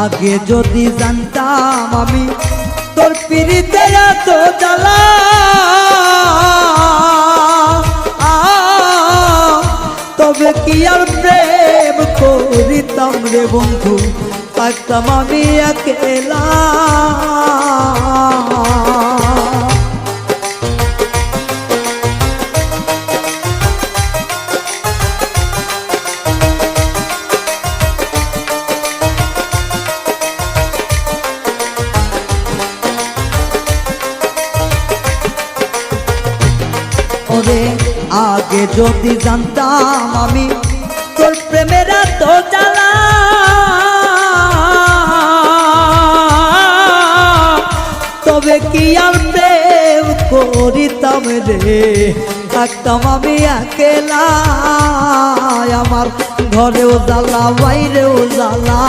আগে যদি জানতাম আমি তোর পিরিতে এত জ্বালা, তবে কি আর প্রেম করিতাম রে বন্ধু, থাকতাম আমি একলা। ওরে আগে যদি জানতাম আমি তোর প্রেমের এত জ্বালা, তবে কি আর প্রেম করিতাম রে, থাকতাম আমি একলা। আমার ঘরেও জ্বালা বাইরেও জ্বালা।